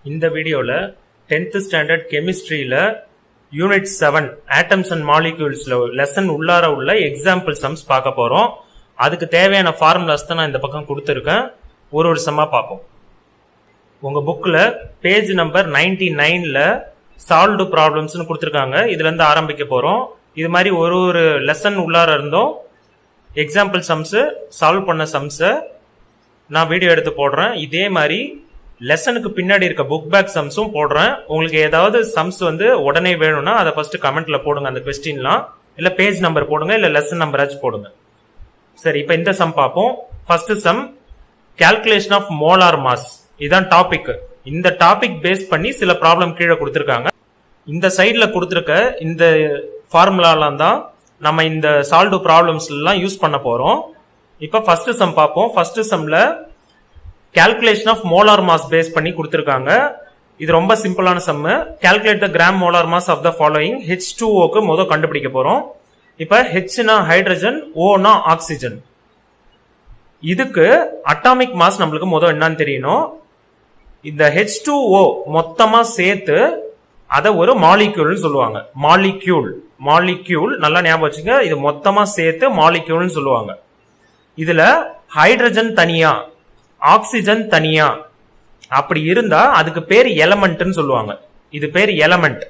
இந்த வீடியோல 10th standard கெமிஸ்ட்ரியில யூனிட் 7 ஆட்டம்ஸ் அண்ட் மாலிக்யூல்ஸ்ல லெசன் உள்ளார உள்ள எக்ஸாம்பிள் சம்ஸ் பார்க்க போறோம். அதுக்கு தேவையான ஃபார்முலாஸ் தான் நான் இந்த பக்கம் கொடுத்துருக்கேன். ஒரு சம்மா பார்ப்போம். உங்க புக்ல பேஜ் நம்பர் 99ல சால்வ்டு ப்ராப்ளம்ஸ்னு கொடுத்துருக்காங்க. இதுல இருந்து ஆரம்பிக்க போறோம். இது மாதிரி ஒரு லெசன் உள்ளார இருந்தோம் எக்ஸாம்பிள் சம்ஸ் சால்வ் பண்ண சம்ஸை நான் வீடியோ எடுத்து போடுறேன். இதே மாதிரி லெசனுக்கு பின்னாடி இருக்க புக் பேக் சம்ஸும் போடுறேன். உங்களுக்கு ஏதாவது சம்ஸ் உடனே வேணும்னா அதை ஃபர்ஸ்ட் கமெண்ட்ல போடுங்க. அந்த கொஸ்டின்லாம் இல்ல பேஜ் நம்பர் போடுங்க, இல்ல லெசன் நம்பராச்சும் போடுங்க. சரி, இப்ப இந்த சம் பார்ப்போம். First sum calculation of molar mass. இதான் டாபிக். இந்த டாபிக் பேஸ் பண்ணி சில ப்ராப்ளம் கீழே கொடுத்துருக்காங்க. இந்த சைட்ல கொடுத்துருக்க இந்த ஃபார்முலாலாம் தான் நம்ம இந்த சால்வ்டு ப்ராப்ளம்ஸ் எல்லாம் யூஸ் பண்ண போறோம். இப்ப ஃபர்ஸ்ட் சம் பார்ப்போம். ஃபர்ஸ்ட் சம்ல calculation of molar mass base பண்ணி கொடுத்துருக்காங்க. இது ரொம்ப சிம்பிளான sum. Calculate the gram molar mass of the following. H2O முதல் கண்டுபிடிக்க போறோம். இப்ப Hனா ஹைட்ரஜன், Oனா ஆக்சிஜன். இதுக்கு அட்டாமிக் மாஸ் நம்மளுக்கு முதல் என்னன்னு தெரியணும். இந்த H2O மொத்தமா சேர்த்து அத ஒரு மாலிக்யூல்னு சொல்லுவாங்க. மாலிக்யூல் நல்லா ஞாபகம் வச்சுங்க. இது மொத்தமா சேர்த்து மாலிக்யூல்னு சொல்லுவாங்க. இதுல ஹைட்ரஜன் தனியா, ஆக்சிஜன் தனியா அப்படி இருந்தா அதுக்கு பேர் எலமெண்ட்னு சொல்லுவாங்க. இது பேர் எலமெண்ட்.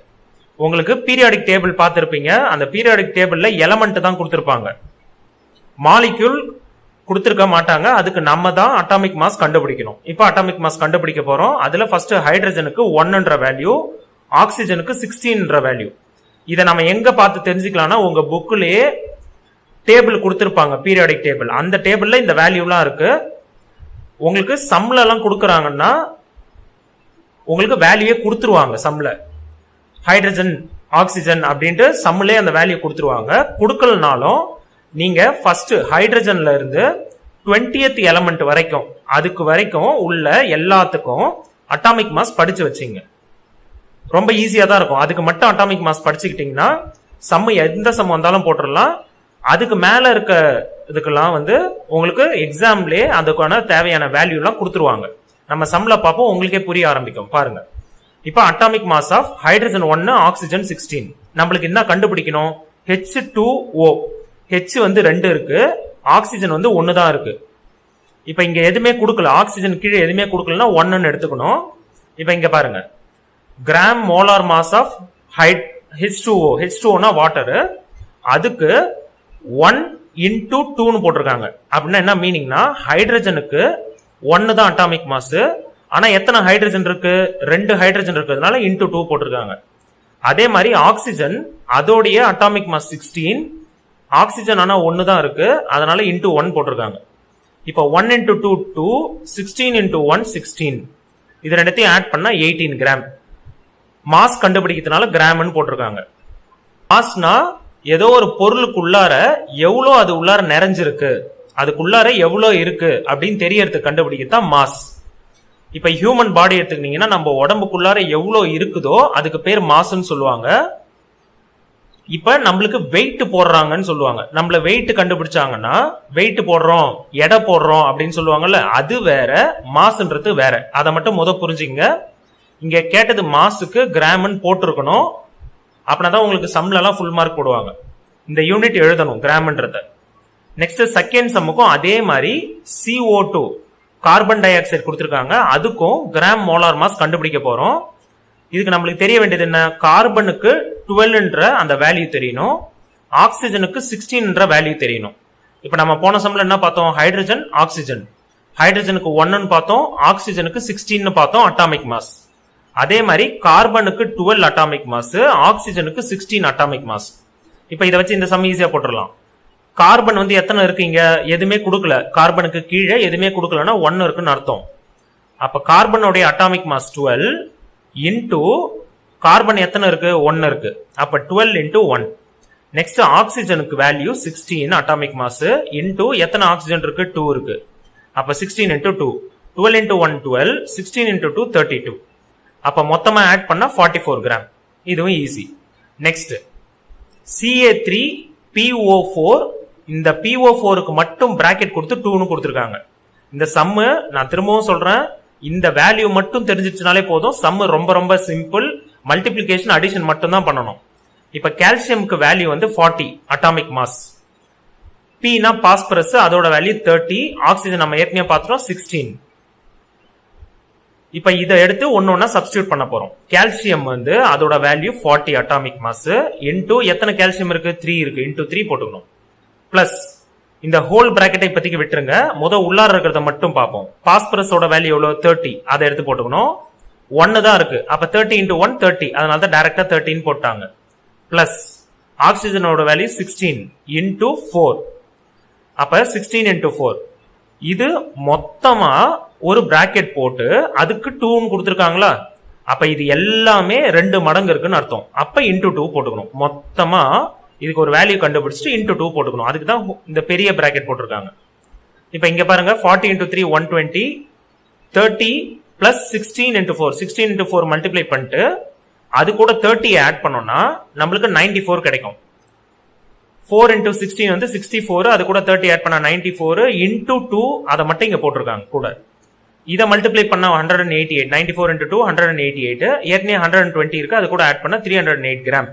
உங்களுக்கு பீரியாடிக் டேபிள் பார்த்திருப்பீங்க. அந்த பீரியாடிக் டேபிள்ல எலமெண்ட் தான் கொடுத்திருப்பாங்க, மாலிக்யூல் கொடுத்திருக்க மாட்டாங்க. அதுக்கு நம்ம தான் அட்டாமிக் மாஸ் கண்டுபிடிக்கணும். இப்ப அட்டாமிக் மாஸ் கண்டுபிடிக்க போறோம். அதுல ஃபர்ஸ்ட் ஹைட்ரஜனுக்கு 1ன்ற வேல்யூ, ஆக்சிஜனுக்கு 16ன்ற வேல்யூ. இதை நம்ம எங்க பார்த்து தெரிஞ்சுக்கலாம்னா உங்க புக்லயே டேபிள் கொடுத்திருப்பாங்க, பீரியாடிக் டேபிள். அந்த டேபிள்ல இந்த வேல்யூலாம் இருக்கு. உங்களுக்கு சம்ல எல்லாம் கொடுக்கறாங்கன்னா உங்களுக்கு வேல்யூவே கொடுத்துருவாங்க. சம்ல ஹைட்ரஜன், ஆக்சிஜன் அப்படின்ட்டு சம்லே அந்த வேல்யூ கொடுத்துருவாங்க. கொடுக்கலனாலும் நீங்க ஃபர்ஸ்ட் ஹைட்ரஜன்ல இருந்து 20th எலமெண்ட் வரைக்கும், அதுக்கு வரைக்கும் உள்ள எல்லாத்துக்கும் அட்டாமிக் மாஸ் படிச்சு வச்சிங்க. ரொம்ப ஈஸியா தான் இருக்கும். அதுக்கு மட்டும் அட்டாமிக் மாஸ் படிச்சுக்கிட்டீங்கன்னா சம் எந்த சம் வந்தாலும் போட்டுடலாம். அதுக்கு மேல இருக்க இதுக்கெல்லாம் உங்களுக்கு எக்ஸாம்லயே அதுக்கான தேவையான வேல்யூ எல்லாம் கொடுத்துருவாங்க. நம்ம சம்ல பார்ப்போம், உங்களுக்கே புரிய ஆரம்பிக்கும். பாருங்க, இப்ப atomic mass of hydrogen 1, oxygen 16. நம்மளுக்கு என்ன கண்டுபிடிக்கணும்? H2O. H 2 இருக்கு, ஆக்சிஜன் 1 தான் இருக்கு. இப்ப இங்க எதுவுமே கொடுக்கல, ஆக்சிஜன் கீழே எதுவுமே கொடுக்கலன்னா 1ன்னு எடுத்துக்கணும். இப்ப இங்க பாருங்க, gram molar mass of H2O. H2Oனா வாட்டர். அதுக்கு 1 into 2ன்னு போட்டிருக்காங்க. அப்படின்னா என்ன மீனிங்னா ஹைட்ரஜனுக்கு 1 தான் அட்டாமிக் மாஸ். ஆனா எத்தனை ஹைட்ரஜன் இருக்கு? 2 ஹைட்ரஜன் இருக்கிறதுனால into 2 போட்டிருக்காங்க. அதே மாதிரி ஆக்சிஜன், அதோடைய அட்டாமிக் மாஸ் 16. ஆக்சிஜன் ஆனா 1 தான் இருக்கு, அதனால into 1 போட்டிருக்காங்க. இப்ப 1 into 2 2, 16 into 1 16. இது ரெண்டத்தையும் ஆட் பண்ணா 18 கிராம். மாஸ் கண்டுபிடிக்கிறதுனால கிராம்னு போட்டிருக்காங்க. மாஸ்னா ஏதோ ஒரு பொருளுக்குள்ளார எவ்வளோ அது உள்ளார நிறைஞ்சிருக்கு, அதுக்குள்ளார எவ்வளோ இருக்கு அப்படின்னு தெரியறதுக்கு கண்டுபிடிக்கத்தான் மாஸ். இப்ப ஹியூமன் பாடி எடுத்துக்கிட்டீங்கன்னா நம்ம உடம்புக்குள்ளார எவ்வளோ இருக்குதோ அதுக்கு பேர் மாஸ்ன்னு சொல்லுவாங்க. இப்ப நம்மளுக்கு வெயிட் போடுறாங்கன்னு சொல்லுவாங்க. நம்மள வெயிட் கண்டுபிடிச்சாங்கன்னா வெயிட் போடுறோம், எடை போடுறோம் அப்படின்னு சொல்லுவாங்கல்ல, அது வேற, மாஸ்ன்றது வேற. அதை மட்டும் புரிஞ்சுங்க. இங்க கேட்டது மாஸுக்கு கிராம்னு போட்டிருக்கணும். அப்படின்னா உங்களுக்கு சம்ல எல்லாம் ஃபுல் மார்க் போடுவாங்க. இந்த யூனிட் எழுதணும் கிராம்ன்றத. நெக்ஸ்ட் செகண்ட் சம்முக்கும் அதே மாதிரி CO2, கார்பன் டை ஆக்சைடு கொடுத்திருக்காங்க. அதுக்கும் கிராம் மோலார் மாஸ் கண்டுபிடிக்க போறோம். இதுக்கு நம்மளுக்கு தெரிய வேண்டியது என்ன? கார்பனுக்கு 12ன்ற அந்த வேல்யூ தெரியணும், ஆக்சிஜனுக்கு 16ன்ற வேல்யூ தெரியணும். இப்ப நம்ம போன சம்ல என்ன பார்த்தோம்? Hydrogen, oxygen. ஹைட்ரஜனுக்கு 1ன்னு பார்த்தோம், ஆக்சிஜனுக்கு 16ன்னு பார்த்தோம் அட்டாமிக் மாஸ். அதே மாதிரி கார்பனுக்கு 12 அட்டாமிக் மாஸ், ஆக்சிஜனுக்கு 16 அட்டாமிக் மாஸ். இப்ப இதை வச்சு இந்த சம் ஈஸியா போட்டுடலாம். கார்பன் எத்தனை இருக்குங்க? எதுவுமே கொடுக்கல. கார்பனுக்கு கீழே எதுவுமே கொடுக்கலன்னா 1 இருக்குன்னு அர்த்தம். அப்ப கார்பனுடைய அட்டாமிக் மாஸ் 12 இன்டூ கார்பன் எத்தனை இருக்கு? 1 இருக்கு. அப்ப 12 into 1. நெக்ஸ்ட் ஆக்சிஜனுக்கு வேல்யூ 16 அட்டாமிக் மாஸ் இன்டூ எத்தனை ஆக்சிஜன் இருக்கு? 2 இருக்கு. அப்ப 16 into 2. 12 into 1 12, 16 into 2 32. அப்ப மொத்தமா ஆட் பண்ணா 44 கிராம். இதுவும் ஈஸி. Next Ca3PO4. இந்த PO4க்கு மட்டும் பிராக்கெட் கொடுத்து 2ன்னு கொடுத்திருக்காங்க. இந்த சம்மு நான் திரும்பவும் சொல்றேன், இந்த வேல்யூ மட்டும் தெரிஞ்சிச்சுனாலே போதும். சம் ரொம்ப ரொம்ப சிம்பிள். மல்டிப்ளிகேஷன் அடிஷன் மட்டும் தான் பண்ணணும். இப்ப கால்சியமுக்கு வேல்யூ வந்து 40 அட்டாமிக் மாஸ். Pனா பாஸ்பரஸ், அதோட வேல்யூ 30. ஆக்சிஜன் நம்ம ஏற்கனவே பார்த்துட்டோம் 16. இப்ப இதை எடுத்து ஒன்னொன்னா சப்ஸ்டியூட் பண்ண போறோம். கால்சியம் வந்து அதோட வேல்யூ 40 அட்டாமிக் மாஸ் இன்டூ எத்தனை கால்சியம் இருக்கு 3 இருக்கு இன்டூ 3 போட்டுக்கணும். பிளஸ் இந்த ஹோல் பிராக்கெட்டை இப்போதைக்கு விட்டுருங்க, உள்ளார இருக்கிறத மட்டும் பார்ப்போம். பாஸ்பரஸோட வேல்யூ எவ்வளவு 30, அதை எடுத்து போட்டுக்கணும். 1 தான் இருக்கு, அப்ப 30 இன்டூ 1 30, அதனால தான் டைரக்டா 13 போட்டாங்க. பிளஸ் ஆக்சிஜனோட வேல்யூ 16 இன்டூ 4, அப்ப 16 இன்டூ 4. இது மொத்தமா ஒரு பிராக்கெட் போட்டு அதுக்கு 2 கொடுத்துருக்காங்களா, அப்ப இது எல்லாமே 2 மடங்கு இருக்குன்னு அர்த்தம். அப்ப இன்டூ 2 போட்டுக்கணும். மொத்தமா இதுக்கு ஒரு வேல்யூ கண்டுபிடிச்சிட்டு இன்டூ 2 போட்டுக்கணும். அதுக்கு தான் இந்த பெரிய பிராக்கெட் போட்டிருக்காங்க. இப்ப இங்க பாருங்க 40 into 3 120, 30 plus 16 into 4, 16 into 4 multiply பண்ணிட்டு அது கூட 30 ஆட் பண்ணோம்னா நம்மளுக்கு 94 கிடைக்கும். 4 இன்டூ 16 வந்து 64, அது கூட 30 ஆட் பண்ணா 94 இன்டூ 2, அதை மட்டும் இங்க போட்டிருக்காங்க கூட. இதை மல்டிப்ளை பண்ணா 188, 94 இன்டூ 2 188, ஏற்கனவே 120 இருக்கு, அது கூட ஆட் பண்ணா 308 கிராம்.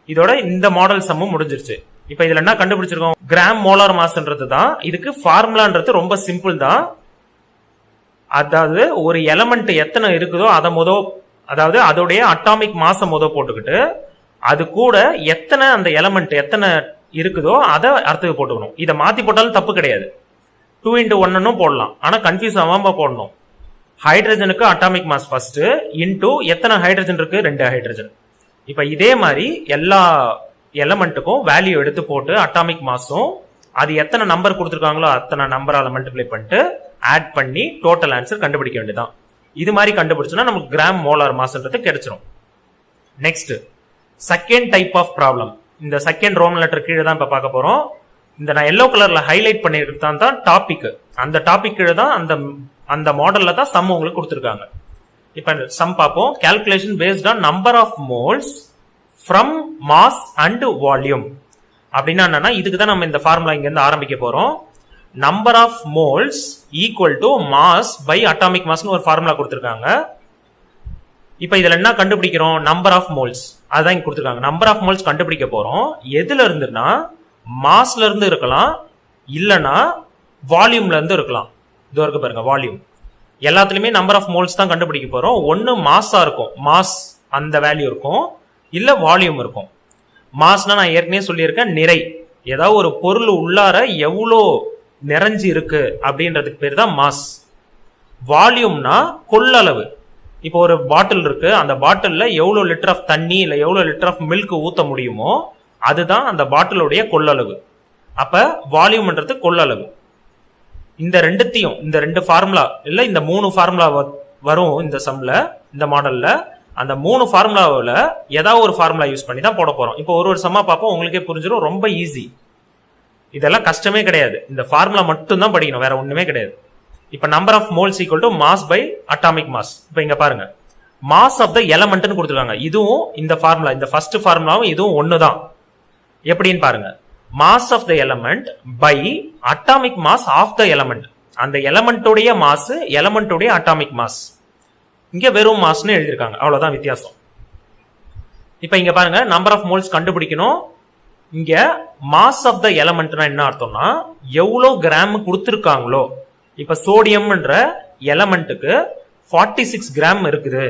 இதோட இந்த மாடல் சம்மும் முடிஞ்சிருச்சு. இப்ப இதுல என்ன கண்டுபிடிச்சிருக்கோம், கிராம் மோலார் மாஸ்ன்றது தான். இதுக்கு ஃபார்முலான்றது ரொம்ப சிம்பிள் தான். அதாவது ஒரு எலமெண்ட் எத்தனை இருக்குதோ அதை அதாவது அதோடைய அட்டாமிக் மாச போட்டுக்கிட்டு அது கூட எத்தனை அந்த எலமெண்ட் எத்தனை இருக்குதோ அதை அர்த்தத்துக்கு போட்டுக்கணும். இதை மாத்தி போட்டாலும் தப்பு கிடையாது. 2 இன்டூ 1 போடலாம், ஆனா கன்ஃபியூஸ் ஆகாம போடணும். ஹைட்ரஜனுக்கு அட்டாமிக் மாஸ் ஃபர்ஸ்ட் இன்டூ எத்தனை ஹைட்ரஜன் இருக்கு 2 ஹைட்ரஜன். இப்ப இதே மாதிரி எல்லா எலமெண்ட்டுக்கும் வேல்யூ எடுத்து போட்டு அட்டாமிக் மாஸும் அது எத்தனை நம்பர் கொடுத்துருக்காங்களோ அத்தனை நம்பரால மல்டிப்ளை பண்ணிட்டு ஆட் பண்ணி டோட்டல் ஆன்சர் கண்டுபிடிக்க வேண்டியதான். இது மாதிரி கண்டுபிடிச்சோம்னா நமக்கு கிராம் மோலார் மாஸ்ன்றது கிடைச்சிரும். Next second type of problem. இந்த செகண்ட் ரோமன் லெட்டர் கீழே தான் இப்ப பார்க்க போறோம். இந்த நான் எல்லோ கலர்ல ஹைலைட் பண்ணிருக்கிறது தான் டாபிக். அந்த டாபிக் கீழே தான் அந்த மாடல்ல தான் சம் உங்களுக்கு கொடுத்துருக்காங்க. இப்ப சம் பார்ப்போம். Calculation based on number of moles from mass and volume. அப்படின்னா என்னன்னா, இதுக்கு தான் நம்ம இந்த ஃபார்முலா இங்க இருந்து ஆரம்பிக்க போறோம். Number of moles equal to mass by atomic மாஸ்னு ஒரு ஃபார்முலா கொடுத்துருக்காங்க. இப்ப இதுல என்ன கண்டுபிடிக்கிறோம், நம்பர் ஆஃப் மோல்ஸ் அதான் இங்க கொடுத்துருக்காங்க. நம்பர் ஆஃப் மோல்ஸ் கண்டுபிடிக்க போறோம். எதுல இருந்துன்னா மாஸ்ல இருந்து இருக்கலாம், இல்லனா வால்யூம்ல இருந்து இருக்கலாம். இது வரைக்கும் பாருங்க, வால்யூம் எல்லாத்துலயுமே நம்பர் ஆஃப் மோல்ஸ் தான் கண்டுபிடிக்க போறோம். ஒன்னு மாஸா இருக்கும், மாஸ் அந்த வேல்யூ இருக்கும், இல்ல வால்யூம் இருக்கும். மாஸ்னா நான் ஏற்கனவே சொல்லியிருக்கேன், நிறை. ஏதாவது ஒரு பொருள் உள்ளார எவ்வளோ நிறைஞ்சு இருக்கு அப்படின்றதுக்கு பேர் தான் மாஸ். வால்யூம்னா கொள்ளளவு. இப்போ ஒரு பாட்டில் இருக்கு, அந்த பாட்டில்ல எவ்வளவு லிட்டர் ஆஃப் தண்ணி இல்ல எவ்வளவு லிட்டர் ஆஃப் மில்க் ஊத்த முடியுமோ அதுதான் அந்த பாட்டிலுடைய கொள்ளளவு. அப்ப வால்யூம்ன்றது கொள்ளளவு. இந்த ரெண்டுத்தையும், இந்த 2 ஃபார்முலா இல்ல இந்த 3 ஃபார்முலா வரும் இந்த சம்ல, இந்த மாடல்ல. அந்த 3 ஃபார்முலாவில் ஏதாவது ஒரு ஃபார்முலா யூஸ் பண்ணி தான் போட போறோம். இப்போ ஒரு சம்மா பார்ப்போம், உங்களுக்கே புரிஞ்சிடும். ரொம்ப ஈஸி, இதெல்லாம் கஷ்டமே கிடையாது. இந்த ஃபார்முலா மட்டும் தான் படிக்கணும், வேற ஒண்ணுமே கிடையாது. இப்ப number of moles equal to mass by atomic mass. இப்ப இங்க பாருங்க, மாஸ் ஆஃப் த எலமெண்ட்னு கொடுத்துருக்காங்க. இதுவும் இந்த ஃபார்முலா, இந்த ஃபர்ஸ்ட் ஃபார்முலாவும் இதுவும் ஒண்ணுதான். எப்படின்னு பாருங்க, mass of the element by atomic mass of the element. அந்த எலமெண்டோடைய மாஸ் எலமெண்டோடைய அட்டாமிக் மாஸ். இங்க வெறும் மாஸ்னு எழுதியிருக்காங்க, அவ்வளவுதான் வித்தியாசம். இப்ப இங்க பாருங்க, நம்பர் ஆஃப் மோல்ஸ் கண்டுபிடிக்கணும். இங்க மாஸ் ஆஃப் த எலமெண்ட்னா என்ன அர்த்தம்னா, எவ்வளவு கிராம் கொடுத்திருக்காங்களோ. இப்ப சோடியம்ன்ற எலமெண்ட்டுக்கு 46 கிராம் இருக்குது.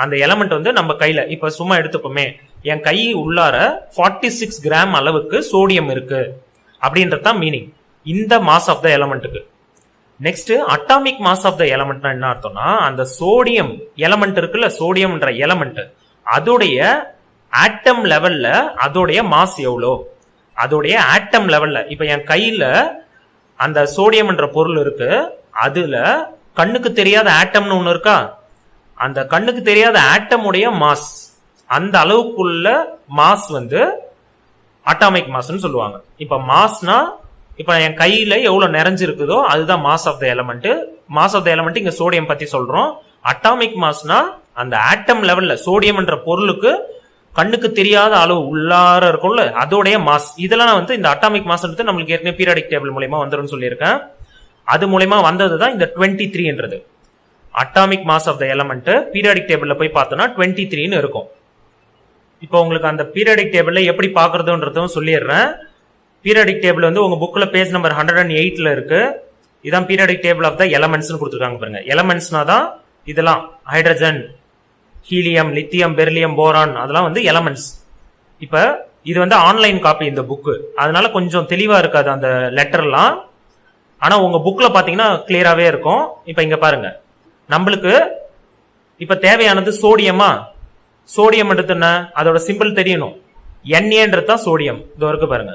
அந்த எலமெண்ட் வந்து நம்ம கையில இப்ப சும்மா எடுத்துப்போமே, என் கை உள்ளார 46 கிராம் அளவுக்கு சோடியம் இருக்கு அப்படின்றதான் மீனிங் இந்த மாஸ் ஆஃப் த எலமெண்ட்டுக்கு. Next atomic mass of the எலமெண்ட்னா என்ன அர்த்தம்னா, அந்த சோடியம் எலமெண்ட் இருக்குல்ல, சோடியம்ன்ற எலமெண்ட் அதோடைய ஆட்டம் லெவல்ல அதோடைய மாஸ் எவ்வளோ, அதோடைய ஆட்டம் லெவல்ல. இப்ப என் கையில அந்த சோடியம் என்ற பொருள் இருக்கு, அதுல கண்ணுக்கு தெரியாத ஆட்டம்னு ஒண்ணு இருக்கா, அந்த கண்ணுக்கு தெரியாத ஆட்டம் உடைய மாஸ், அந்த அளவுக்குள்ள மாஸ் வந்து அட்டாமிக் மாஸ்ன்னு சொல்லுவாங்க. இப்ப மாஸ்னா இப்ப என் கையில எவ்வளவு நிறைஞ்சிருக்குதோ அதுதான் mass of the element. Mass of the element இங்க சோடியம் பத்தி சொல்றோம். அட்டாமிக் மாஸ்னா அந்த ஆட்டம் லெவல்ல சோடியம் என்ற பொருளுக்கு கண்ணுக்கு தெரியாத அளவு உள்ளார இருக்கும்ல, அதோடைய மாஸ். இதெல்லாம் வந்து இந்த அட்டாமிக் மாஸ் நம்மளுக்கு ஏற்கனவே பீரியாடிக் டேபிள் மூலமா வந்துடும் சொல்லியிருக்கேன். அது மூலமா வந்ததுதான் இந்த 23ன்றது. Atomic mass of the element periodic டேபிள்ல போய் பார்த்தோம்னா 23ன்னு இருக்கும். இப்போ உங்களுக்கு அந்த பீரியாடிக் டேபிள்ல எப்படி பாக்குறதுன்றதும் சொல்லிடுறேன். பீரியாடிக் டேபிள் வந்து உங்க புக்ல பேஜ் நம்பர் 108ல இருக்கு. இதான் பீரியாடிக் டேபிள் ஆஃப் த எலமெண்ட்ஸ்னு கொடுத்துருக்காங்க பாருங்க. எலமெண்ட்ஸ்னா தான் இதெல்லாம் hydrogen, helium, lithium, beryllium, boron, அதெல்லாம் வந்து எலமெண்ட்ஸ். இப்ப இது வந்து ஆன்லைன் காப்பி இந்த புக்கு, அதனால கொஞ்சம் தெளிவா இருக்காது அந்த லெட்டர்லாம். ஆனா உங்க புக்ல பாத்தீங்கன்னா கிளியராவே இருக்கும். இப்ப இங்க பாருங்க, நம்மளுக்கு இப்ப தேவையானது சோடியமா. சோடியம் என்ன, அதோட சிம்பிள் தெரியணும். NAன்றது தான் சோடியம். இதோ இருக்கு பாருங்க,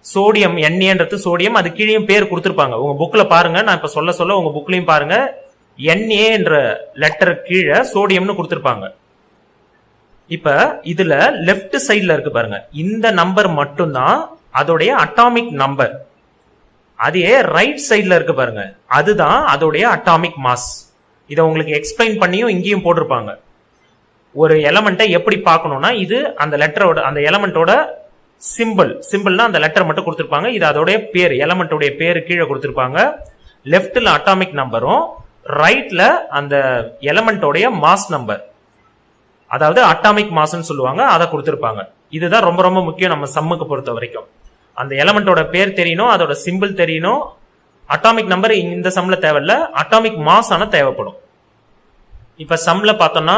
சோடியம் NAன்றது சோடியம். அது கீழே பேர் கொடுத்திருப்பாங்க உங்க புக்ல பாருங்க. நான் இப்ப சொல்ல உங்க புக்லயும் பாருங்க, NA என்ற லெட்டர் கீழே சோடியம்னு கொடுத்திருப்பாங்க. இப்ப இதுல லெப்ட் சைட்ல இருக்கு பாருங்க, இந்த நம்பர் மட்டும்தான் அதோடைய அட்டாமிக் நம்பர். அதே ரைட் சைட்ல இருக்கு பாருங்க, அதுதான் அதோடைய அட்டாமிக் மாஸ். இதை உங்களுக்கு எக்ஸ்பிளைன் பண்ணியும் இங்கேயும் போட்டிருப்பாங்க. ஒரு எலமெண்ட்டை எப்படி பார்க்கணும்னா, இது அந்த லெட்டரோட, அந்த எலமெண்டோட சிம்பிள்னா அந்த லெட்டர் மட்டும் கொடுத்திருப்பாங்க. இது அதோடைய பேர், எலமெண்டோடைய பேரு கீழே கொடுத்திருப்பாங்க. லெப்ட்ல அட்டாமிக் நம்பரும், ரைட்ல அந்த எலமெண்டோடைய மாஸ் நம்பர், அதாவது அட்டாமிக் மாஸ்ன்னு சொல்லுவாங்க, அதை கொடுத்திருப்பாங்க. இதுதான் ரொம்ப ரொம்ப முக்கியம் நம்ம சம்முக்கு பொறுத்த வரைக்கும். அந்த எலமெண்டோட பேர் தெரியணும், அதோட சிம்பிள் தெரியணும். அட்டாமிக் நம்பர் இந்த சம்ல தேவையில்ல, அட்டாமிக் மாஸ் ஆனா தேவைப்படும். இப்ப சம்ல பார்த்தோம்னா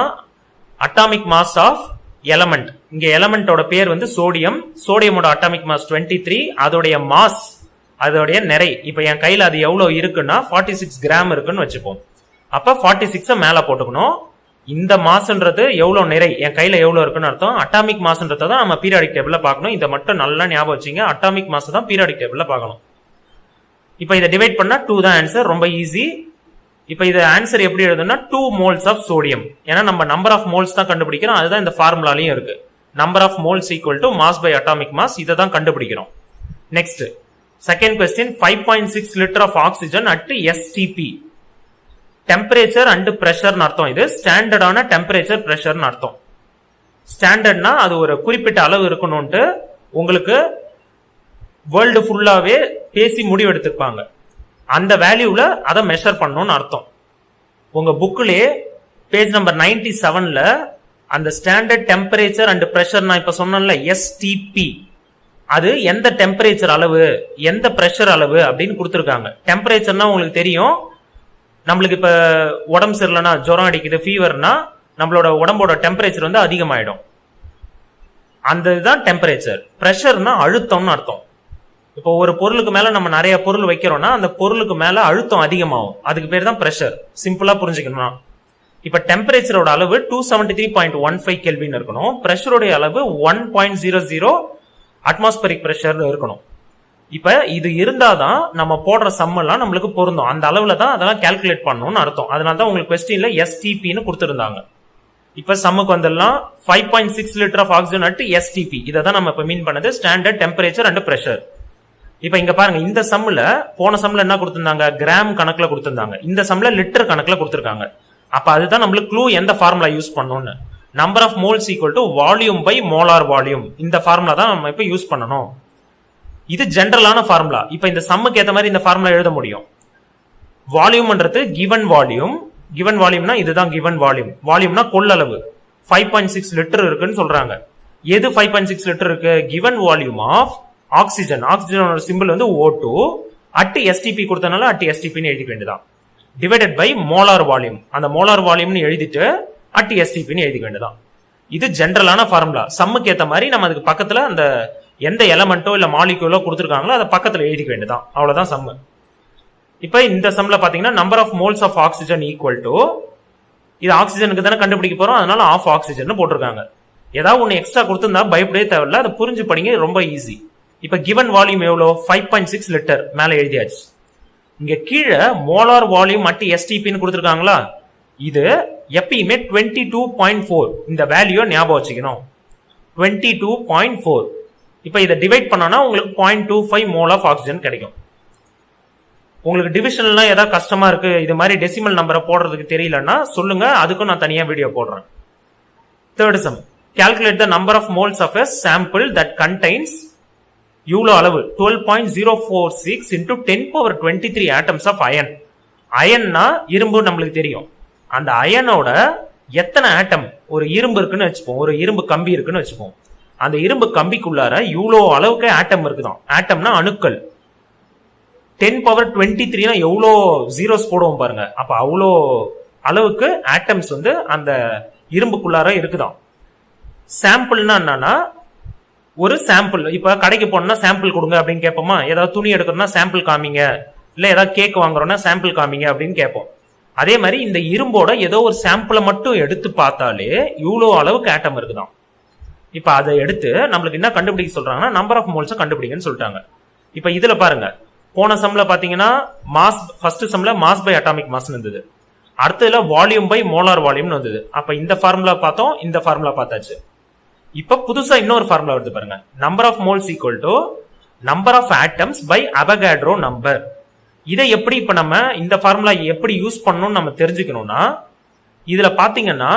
அட்டாமிக் மாஸ் ஆஃப் எலமெண்ட், இங்க எலமெண்டோட பேர் வந்து சோடியம். சோடியமோட அட்டாமிக் மாஸ் 23, அதோடைய மாஸ், அதோடைய நிறை. இப்ப என் கையில அது எவ்வளவு இருக்குன்னா 46 கிராம் இருக்குன்னு வச்சுப்போம். அப்ப 46 மேல போட்டுக்கணும். இந்த மாஸ்ன்றது எவ்வளவு நிறை, என் கையில எவ்வளவு இருக்குன்னு அர்த்தம். அட்டாமிக் மாஸ்ன்றதை தான் நம்ம பீரியாடிக் டேபிள்ல பார்க்கணும். இதை மட்டும் நல்லா ஞாபகம் வச்சுங்க, அட்டாமிக் மாஸ் தான் பீரியாடிக் டேபிள்ல பார்க்கணும். இப்ப இதை டிவைட் பண்ணா 2 தான் ஆன்சர், ரொம்ப ஈஸி. இப்ப இது ஆன்சர் எப்படி எழுதுனா 2 மோல்ஸ் ஆஃப் சோடியம். ஏன்னா நம்ம நம்பர் ஆஃப் மோல்ஸ் தான் கண்டுபிடிக்கிறோம், அதுதான் இந்த ஃபார்முலாலையும் இருக்கு. Number of moles equal to mass by atomic mass, இதை தான் கண்டுபிடிக்கிறோம். Next second question, 5.6 litre of oxygen at STP. Temperature and pressure அர்த்தம். இது ஸ்டாண்டர்டான டெம்பரேச்சர் பிரஷர் அர்த்தம். ஸ்டாண்டர்ட்னா அது ஒரு குறிப்பிட்ட அளவு இருக்கணும்ட்டு உங்களுக்கு வேர்ல்டு ஃபுல்லாவே பேசி முடிவு எடுத்திருப்பாங்க. அந்த வேல்யூல அதை மெஷர் பண்ணணும்னு அர்த்தம். உங்க புக்லயே பேஜ் நம்பர் 97ல அந்த ஸ்டாண்டர்ட் டெம்பரேச்சர் அண்ட் பிரஷர் நான் இப்ப சொன்னேன்ல STP, அது எந்த டெம்பரேச்சர் அளவு, எந்த பிரஷர் அளவு அப்படின்னு கொடுத்துருக்காங்க. டெம்பரேச்சர்னா உங்களுக்கு தெரியும், நம்மளுக்கு இப்ப உடம்பு சரியில்லைனா, ஜுரம் அடிக்குது, ஃபீவர்னா நம்மளோட உடம்போட டெம்பரேச்சர் வந்து அதிகமாயிடும். அந்த இதுதான் டெம்பரேச்சர். பிரஷர்னா அழுத்தம்னு அர்த்தம். இப்போ ஒரு பொருளுக்கு மேல நம்ம நிறைய பொருள் வைக்கிறோம்னா அந்த பொருளுக்கு மேல அழுத்தம் அதிகமாகும், அதுக்கு பேர் தான் பிரஷர். சிம்பிளா புரிஞ்சுக்கணும்னா, இப்ப டெம்பரேச்சரோட அளவு 273.15 கெல்வின் இருக்கணும், பிரஷருடைய அளவு 1.00 அட்மாஸ்பரிக் பிரஷர் இருக்கணும். இப்ப இது இருந்தாதான் நம்ம போடுற சம் எல்லாம் நம்மளுக்கு பொருந்தும். அந்த அளவுல தான் அதெல்லாம் கால்குலேட் பண்ணணும்னு அர்த்தம். அதனாலதான் உங்களுக்கு கொஸ்டின்ல STPன்னு கொடுத்திருந்தாங்க. இப்ப சம்முக்கு வந்துடலாம். 5.6 litre of oxygen at STP, இதை தான் நம்ம இப்ப மீன் பண்ணது, ஸ்டாண்டர்ட் டெம்பரேச்சர் அண்ட் பிரஷர். இப்ப இங்க பாருங்க, இந்த சம்ல போன சம்ல என்ன கொடுத்திருந்தாங்க, கிராம் கணக்குல கொடுத்திருந்தாங்க. இந்த சம்ல லிட்டர் கணக்குல கொடுத்திருக்காங்க. அப்ப அதுதான் நம்மளுக்கு க்ளூ எந்த ஃபார்முலா யூஸ் பண்ணணும்னு. Number of moles equal to volume by molar volume, இந்த ஃபார்முலா தான் நம்ம இப்ப யூஸ் பண்ணணும். இது ஜெனரலான ஃபார்முலா. இப்ப இந்த சம்முக்கு ஏத்த மாதிரி இந்த ஃபார்முலா எழுத முடியும். வால்யூம்ன்றது கிவன் வால்யூம், கிவன் வால்யூம்னா இதுதான் கிவன் வால்யூம். வால்யூம்னா கொள்ளளவு. 5.6 லிட்டர் இருக்குன்னு சொல்றாங்க. எது 5.6 லிட்டர் இருக்கு, கிவன் வால்யூம் ஆஃப் ஆக்சிஜன். ஆக்சிஜனோட சிம்பிள் வந்து O2 அட் STP கொடுத்தனால அட் STPன்னு எழுதிக்க வேண்டியதான். டிவைடட் பை மோலார் வால்யூம், அந்த மோலார் வால்யூம்னு எழுதிட்டு அட் STPன்னு எழுதிக்க வேண்டியதான். இது ஜெனரலான ஃபார்முலா. சம்முக்கு ஏத்த மாதிரி நம்ம அதுக்கு பக்கத்துல அந்த எந்த எலமெண்டோ இல்ல மாலிக்யூலோ கொடுத்துருக்காங்களோ அதை பக்கத்துல எழுதிக்க வேண்டியதான், அவ்வளவுதான் சம்மு. இப்ப இந்த சம்ல பாத்தீங்கன்னா number of moles of oxygen equal to, இது ஆக்சிஜனுக்கு தானே கண்டுபிடிக்க போறோம், அதனால ஆஃப் ஆக்சிஜன் போட்டிருக்காங்க. ஏதாவது ஒன்னு எக்ஸ்ட்ரா கொடுத்திருந்தா பயப்படவே தேவையில்ல, அதை புரிஞ்சு படிங்க, ரொம்ப ஈஸி. இப்ப கிவன் வால்யூம் எவ்வளோ, 5.6 லிட்டர் மேல எழுதியாச்சு. இங்க கீழே மோலார் வால்யூம் அட் STPன்னு கொடுத்துருக்காங்களா, இது எப்பயுமே 22.4, இந்த வேல்யூ ஞாபகம் வச்சுக்கணும், 22.4. இப்ப இதை டிவைட் பண்ணா உங்களுக்கு 0.25 மோல் ஆஃப் ஆக்சிஜன் கிடைக்கும். உங்களுக்கு டிவிஷன்லாம் ஏதாவது கஷ்டமா இருக்கு, இது மாதிரி டெசிமல் நம்பரை போடுறதுக்கு தெரியலன்னா சொல்லுங்க, அதுக்கும் நான் தனியா வீடியோ போடுறேன். Third sum, calculate the number of moles of a sample that contains இவ்வளோ அளவு 12.046 into 10 power 23 atoms of iron. அயன்னா இரும்பு நம்மளுக்கு தெரியும், அந்த அயனோட எத்தனை ஆட்டம், ஒரு இரும்பு இருக்குன்னு வச்சுப்போம், ஒரு இரும்பு கம்பி இருக்குன்னு வச்சுப்போம். அந்த இரும்பு கம்பிக்குள்ளார இவ்வளோ அளவுக்கு ஆட்டம் இருக்குதான். ஆட்டம்னா அணுக்கள். 10^23 எவ்வளோ ஜீரோஸ் போடுவோம் பாருங்க. அப்ப அவ்வளோ அளவுக்கு ஆட்டம்ஸ் வந்து அந்த இரும்புக்குள்ளார இருக்குதான். சாம்பிள்னா என்னன்னா, ஒரு சாம்பிள், இப்ப கடைக்கு போனோம்னா சாம்பிள் கொடுங்க அப்படின்னு கேட்போமா, ஏதாவது துணி எடுக்கணும்னா சாம்பிள் காமிங்க, இல்ல ஏதாவது கேக் வாங்குறோம்னா சாம்பிள் காமிங்க அப்படின்னு கேட்போம். அதே மாதிரி இந்த இரும்போட ஏதோ ஒரு சாம்பிளை மட்டும் எடுத்து பார்த்தாலே இவ்வளோ அளவுக்கு ஆட்டம் இருக்குதான். இப்ப அதை எடுத்து நம்மளுக்கு என்ன கண்டுபிடிக்க சொல்றாங்கன்னா, நம்பர் ஆஃப் மோல்ஸ் கண்டுபிடிங்கன்னு சொல்லிட்டாங்க. இப்ப இதுல பாருங்க, போன சம்ல பாத்தீங்கன்னா மாஸ், ஃபர்ஸ்ட் சம்ல மாஸ் பை அட்டாமிக் மாஸ் இருந்தது, அடுத்ததுல வால்யூம் பை மோலார் வால்யூம்னு வந்தது. அப்ப இந்த ஃபார்முலா பார்த்தோம், இந்த ஃபார்முலா பார்த்தாச்சு. இப்ப புதுசா இன்னொரு ஃபார்முலா வருது பாருங்க, number of moles equal to number of atoms by Avogadro number. இதை எப்படி இப்ப நம்ம இந்த ஃபார்முலா எப்படி யூஸ் பண்ணணும்னு நம்ம தெரிஞ்சுக்கணும்னா, இதுல பாத்தீங்கன்னா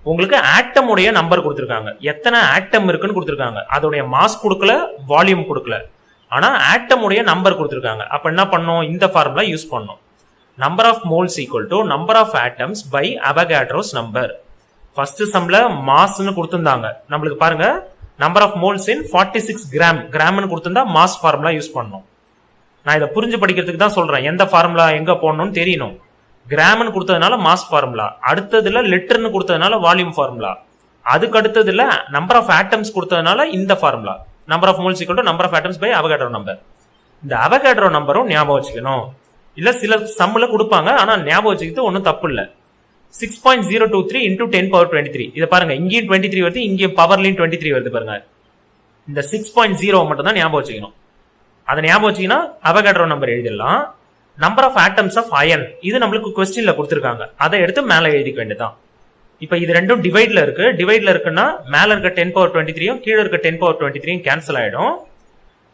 உங்களுக்கு ஆட்டம் உடைய நம்பர் கொடுத்திருக்காங்க, எத்தனை ஆட்டம் இருக்குன்னு கொடுத்திருக்காங்க, அதோடைய மாஸ் கொடுக்கல, வால்யூம் கொடுக்கல, ஆனா ஆட்டம் உடைய நம்பர் கொடுத்திருக்காங்க. அப்ப என்ன பண்ணணும், இந்த ஃபார்முலா யூஸ் பண்ணணும். Number of moles equal to number of atoms by Avogadro's number. First சம்ல மாஸ்ன்னு கொடுத்திருந்தாங்க, நம்மளுக்கு பாருங்க number of moles in 46 gram, கிராம்னு கொடுத்திருந்தா மாஸ் ஃபார்முலா யூஸ் பண்ணணும். நான் இதை புரிஞ்சு படிக்கிறதுக்கு தான் சொல்றேன், எந்த ஃபார்முலா எங்க போடணும்னு தெரியணும். கிராம்னு கொடுத்ததுனால மாஸ் ஃபார்முலா, அடுத்ததுல லிட்டர்னு கொடுத்ததுனால வால்யூம் ஃபார்முலா, அதுக்கு அடுத்ததுல நம்பர் ஆஃப் ஆட்டம்ஸ் கொடுத்ததுனால இந்த formula, number of moles equal to number of atoms by Avogadro number. இந்த அவகாட்ரோ நம்பரும் ஞாபகம் வச்சுக்கணும். இல்ல சில சம்ல கொடுப்பாங்க, ஆனா ஞாபகம் வச்சுக்கிட்டு ஒன்னும் தப்பு இல்ல. 6.023 into 10^23. இதை பாருங்க, இங்கேயும் 23 வருது, இங்கேயும் பவர்லயும் 23 வருது பாருங்க. இந்த 6.0 மட்டும் தான் ஞாபகம் வச்சுக்கணும். அதை ஞாபகம் வச்சீங்கன்னா அவகாட்ரோ நம்பர் எழுதிடலாம். Number of atoms of ion, இது நம்மளுக்கு கொஸ்டின்ல கொடுத்திருக்காங்க, அதை எடுத்து மேல எழுதிக்க வேண்டியதான். இப்ப இது ரெண்டும் டிவைட்ல இருக்கு, டிவைட்ல இருக்குன்னா மேல இருக்க 10^23 கீழே இருக்க 10^23 கேன்சல் ஆயிடும்.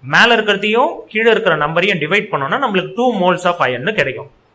மேல இருக்கிறதையும் கீழே இருக்கிற நம்பரையும் டிவைட் பண்ணோம்னா நம்மளுக்கு 2 மோல்ஸ் ஆஃப் அயன் கிடைக்கும்.